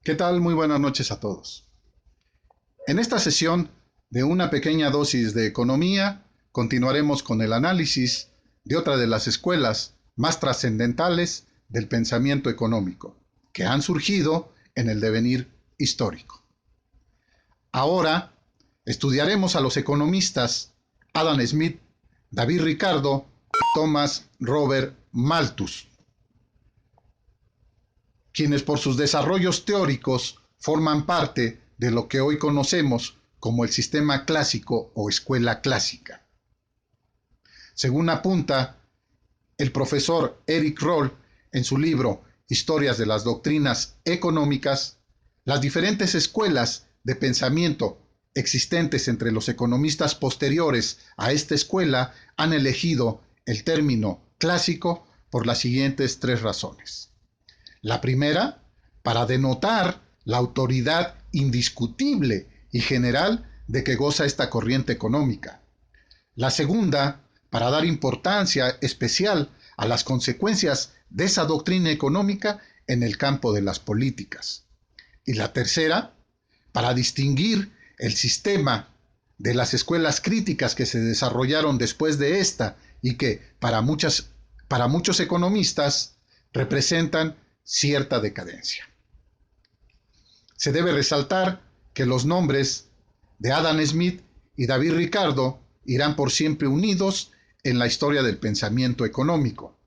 ¿Qué tal? Muy buenas noches a todos. En esta sesión de una pequeña dosis de economía, continuaremos con el análisis de otra de las escuelas más trascendentales del pensamiento económico, que han surgido en el devenir histórico. Ahora estudiaremos a los economistas Adam Smith, David Ricardo y Thomas Robert Malthus, quienes por sus desarrollos teóricos forman parte de lo que hoy conocemos como el sistema clásico o escuela clásica. Según apunta el profesor Eric Roll en su libro Historias de las Doctrinas Económicas, las diferentes escuelas de pensamiento existentes entre los economistas posteriores a esta escuela han elegido el término clásico por las siguientes tres razones. La primera, para denotar la autoridad indiscutible y general de que goza esta corriente económica. La segunda, para dar importancia especial a las consecuencias de esa doctrina económica en el campo de las políticas. Y la tercera, para distinguir el sistema de las escuelas críticas que se desarrollaron después de esta y que para muchos economistas representan cierta decadencia. Se debe resaltar que los nombres de Adam Smith y David Ricardo irán por siempre unidos en la historia del pensamiento económico,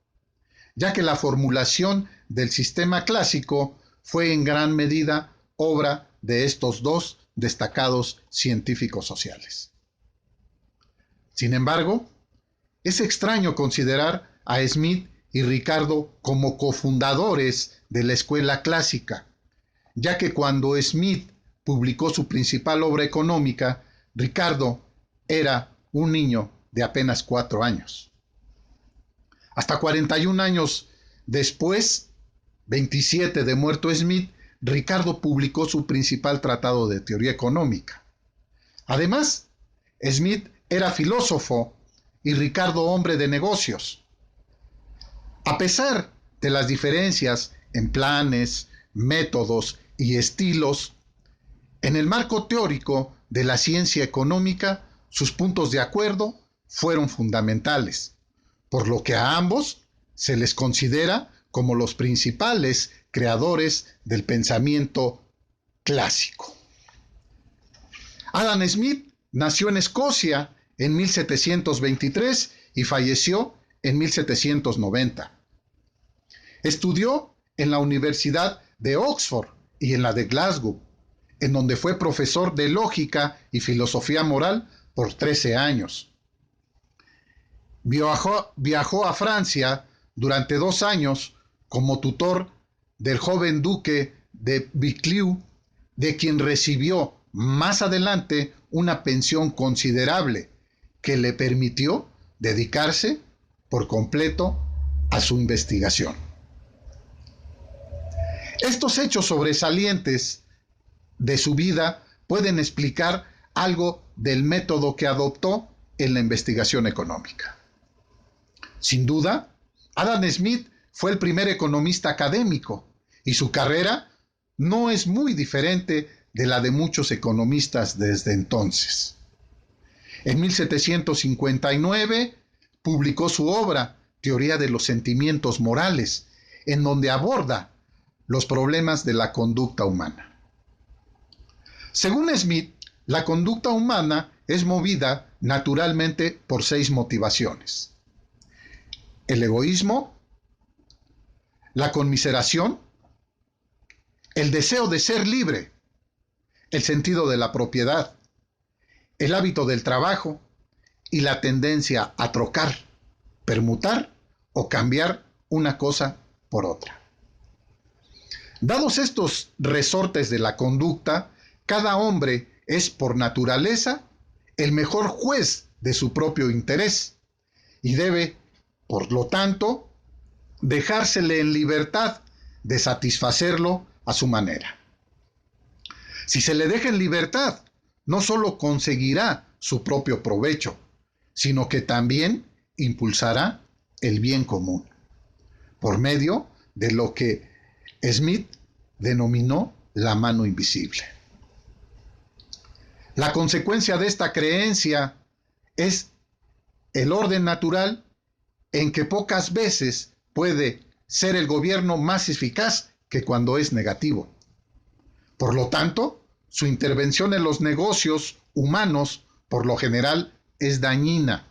ya que la formulación del sistema clásico fue en gran medida obra de estos dos destacados científicos sociales. Sin embargo, es extraño considerar a Smith y Ricardo como cofundadores de la escuela clásica, ya que cuando Smith publicó su principal obra económica, Ricardo era un niño de apenas 4 años. Hasta 41 años después, 27 de muerto Smith, Ricardo publicó su principal tratado de teoría económica. Además, Smith era filósofo y Ricardo hombre de negocios. A pesar de las diferencias en planes, métodos y estilos, en el marco teórico de la ciencia económica, sus puntos de acuerdo fueron fundamentales, por lo que a ambos se les considera como los principales creadores del pensamiento clásico. Adam Smith nació en Escocia en 1723 y falleció en 1790. Estudió en la Universidad de Oxford y en la de Glasgow, en donde fue profesor de lógica y filosofía moral por 13 años. Viajó a Francia durante 2 años como tutor del joven duque de Buccleuch, de quien recibió más adelante una pensión considerable que le permitió dedicarse por completo a su investigación. Estos hechos sobresalientes de su vida pueden explicar algo del método que adoptó en la investigación económica. Sin duda, Adam Smith fue el primer economista académico y su carrera no es muy diferente de la de muchos economistas desde entonces. En 1759 publicó su obra Teoría de los Sentimientos Morales, en donde aborda los problemas de la conducta humana. Según Smith, la conducta humana es movida naturalmente por 6 motivaciones: el egoísmo, la conmiseración, el deseo de ser libre, el sentido de la propiedad, el hábito del trabajo y la tendencia a trocar, permutar o cambiar una cosa por otra. Dados estos resortes de la conducta, cada hombre es por naturaleza el mejor juez de su propio interés y debe, por lo tanto, dejársele en libertad de satisfacerlo a su manera. Si se le deja en libertad, no solo conseguirá su propio provecho, sino que también impulsará el bien común, por medio de lo que Smith denominó la mano invisible. La consecuencia de esta creencia es el orden natural en que pocas veces puede ser el gobierno más eficaz que cuando es negativo. Por lo tanto, su intervención en los negocios humanos, por lo general, es dañina.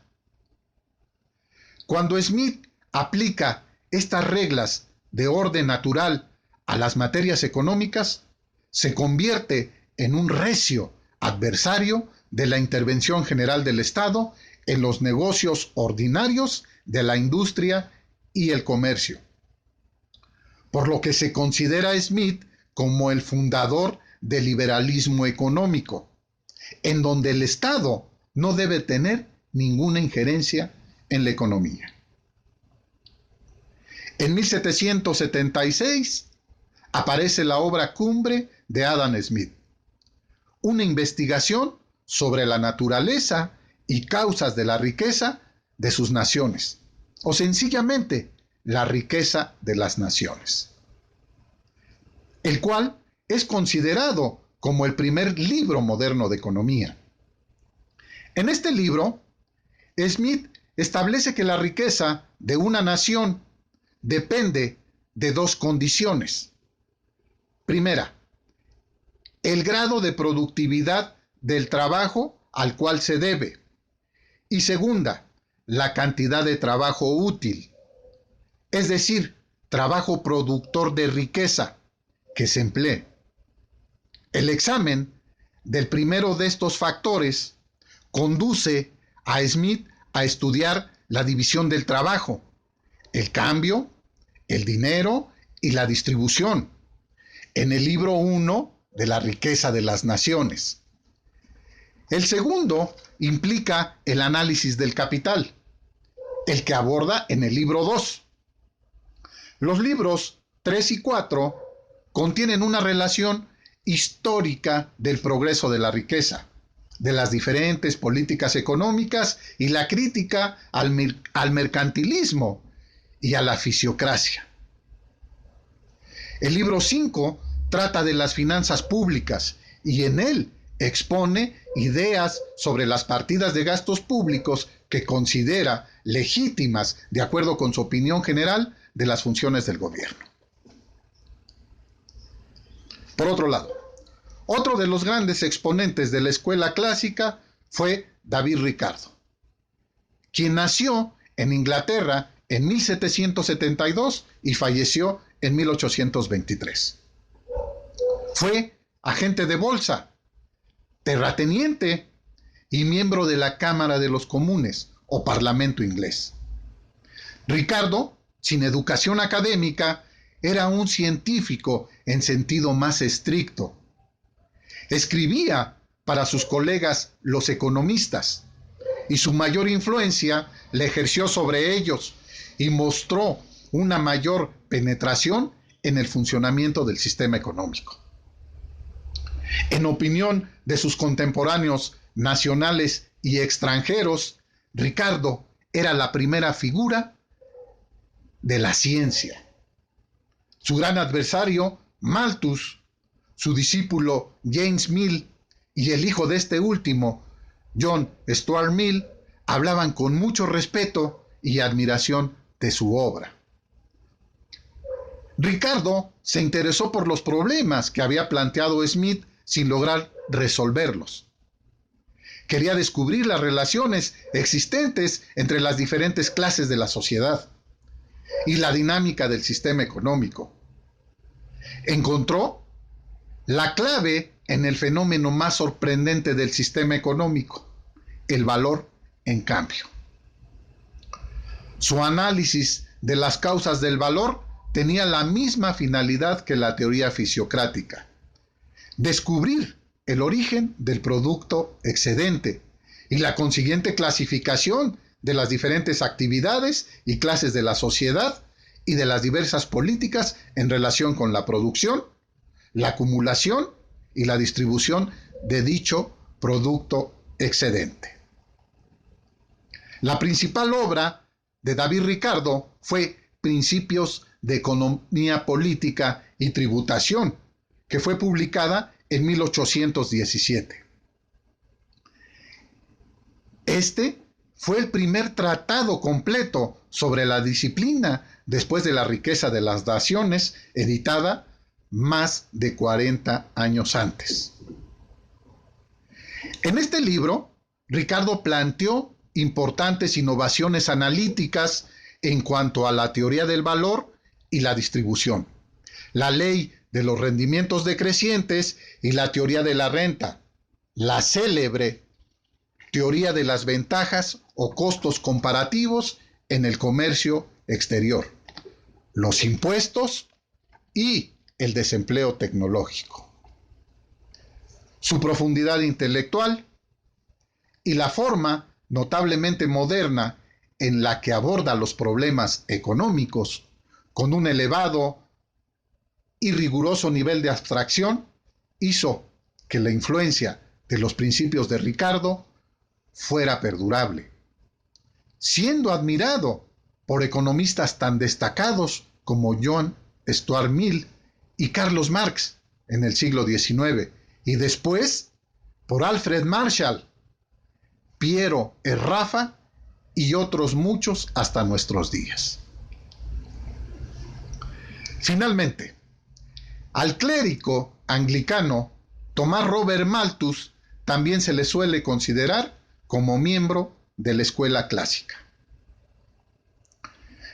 Cuando Smith aplica estas reglas de orden natural a las materias económicas, se convierte en un recio adversario de la intervención general del Estado en los negocios ordinarios de la industria y el comercio. Por lo que se considera a Smith como el fundador del liberalismo económico, en donde el Estado no debe tener ninguna injerencia en la economía. En 1776 aparece la obra cumbre de Adam Smith, una investigación sobre la naturaleza y causas de la riqueza de sus naciones, o sencillamente la riqueza de las naciones, el cual es considerado como el primer libro moderno de economía. En este libro, Smith establece que la riqueza de una nación depende de dos condiciones. Primera, el grado de productividad del trabajo al cual se debe. Y segunda, la cantidad de trabajo útil, es decir, trabajo productor de riqueza que se emplee. El examen del primero de estos factores conduce a Smith a estudiar la división del trabajo, el cambio, el dinero y la distribución, en el libro 1 de la riqueza de las naciones. El segundo implica el análisis del capital, el que aborda en el libro 2. Los libros 3 y 4 contienen una relación histórica del progreso de la riqueza, de las diferentes políticas económicas y la crítica al mercantilismo y a la fisiocracia. El libro 5 trata de las finanzas públicas y en él expone ideas sobre las partidas de gastos públicos que considera legítimas de acuerdo con su opinión general de las funciones del gobierno. Por otro lado, otro de los grandes exponentes de la escuela clásica fue David Ricardo, quien nació en Inglaterra en 1772 y falleció en 1823. Fue agente de bolsa, terrateniente y miembro de la Cámara de los Comunes o Parlamento inglés. Ricardo, sin educación académica, era un científico en sentido más estricto. Escribía para sus colegas los economistas y su mayor influencia la ejerció sobre ellos y mostró una mayor penetración en el funcionamiento del sistema económico. En opinión de sus contemporáneos nacionales y extranjeros, Ricardo era la primera figura de la ciencia. Su gran adversario, Malthus, su discípulo James Mill y el hijo de este último, John Stuart Mill, hablaban con mucho respeto y admiración de su obra. Ricardo se interesó por los problemas que había planteado Smith sin lograr resolverlos. Quería descubrir las relaciones existentes entre las diferentes clases de la sociedad y la dinámica del sistema económico. Encontró la clave en el fenómeno más sorprendente del sistema económico, el valor en cambio. Su análisis de las causas del valor tenía la misma finalidad que la teoría fisiocrática: descubrir el origen del producto excedente y la consiguiente clasificación de las diferentes actividades y clases de la sociedad y de las diversas políticas en relación con la producción, la acumulación y la distribución de dicho producto excedente. La principal obra de David Ricardo fue Principios de Economía Política y Tributación, que fue publicada en 1817. Este fue el primer tratado completo sobre la disciplina después de La riqueza de las naciones, editada más de 40 años antes. En este libro, Ricardo planteó importantes innovaciones analíticas en cuanto a la teoría del valor y la distribución, la ley de los rendimientos decrecientes y la teoría de la renta, la célebre teoría de las ventajas o costos comparativos en el comercio exterior, los impuestos y el desempleo tecnológico. Su profundidad intelectual y la forma notablemente moderna en la que aborda los problemas económicos con un elevado y riguroso nivel de abstracción hizo que la influencia de los principios de Ricardo fuera perdurable, siendo admirado por economistas tan destacados como John Stuart Mill y Carlos Marx en el siglo XIX, y después por Alfred Marshall, Piero Erraffa y otros muchos hasta nuestros días. Finalmente, al clérigo anglicano Tomás Robert Malthus también se le suele considerar como miembro de la escuela clásica.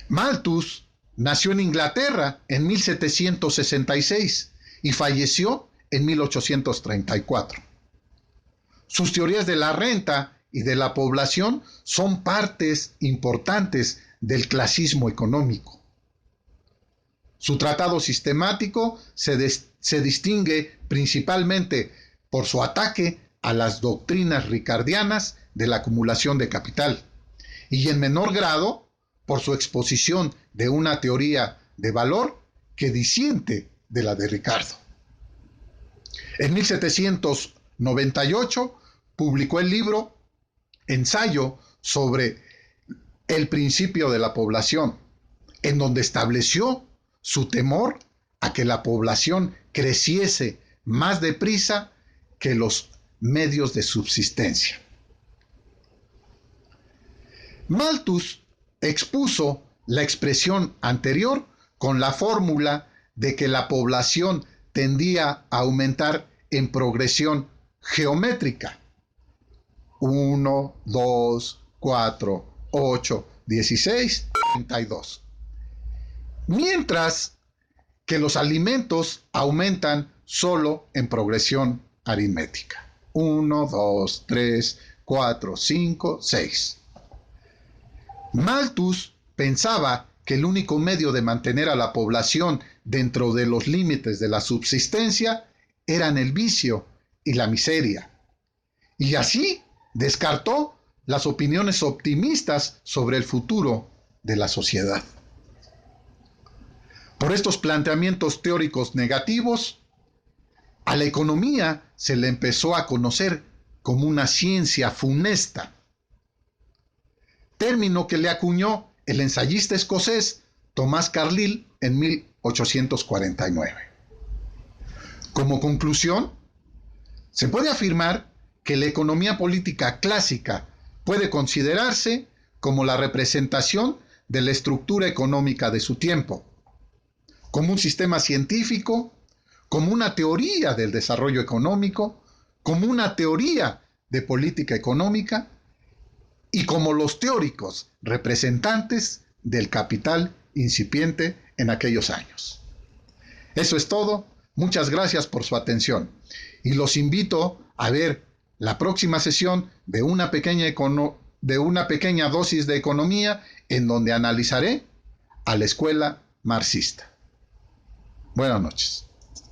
Malthus nació en Inglaterra en 1766 y falleció en 1834. Sus teorías de la renta y de la población son partes importantes del clasismo económico. Su tratado sistemático se distingue principalmente por su ataque a las doctrinas ricardianas de la acumulación de capital y en menor grado por su exposición de una teoría de valor que disiente de la de Ricardo. En 1798 publicó el libro Ensayo sobre el principio de la población, en donde estableció su temor a que la población creciese más deprisa que los medios de subsistencia. Malthus expuso la expresión anterior con la fórmula de que la población tendía a aumentar en progresión geométrica. 1, 2, 4, 8, 16, 32. Mientras que los alimentos aumentan solo en progresión aritmética. 1, 2, 3, 4, 5, 6. Malthus pensaba que el único medio de mantener a la población dentro de los límites de la subsistencia eran el vicio y la miseria. Y así descartó las opiniones optimistas sobre el futuro de la sociedad. Por estos planteamientos teóricos negativos, a la economía se le empezó a conocer como una ciencia funesta, término que le acuñó el ensayista escocés Thomas Carlyle en 1849. Como conclusión, se puede afirmar que la economía política clásica puede considerarse como la representación de la estructura económica de su tiempo, como un sistema científico, como una teoría del desarrollo económico, como una teoría de política económica y como los teóricos representantes del capital incipiente en aquellos años. Eso es todo. Muchas gracias por su atención y los invito a ver la próxima sesión de una pequeña dosis de economía en donde analizaré a la escuela marxista. Buenas noches.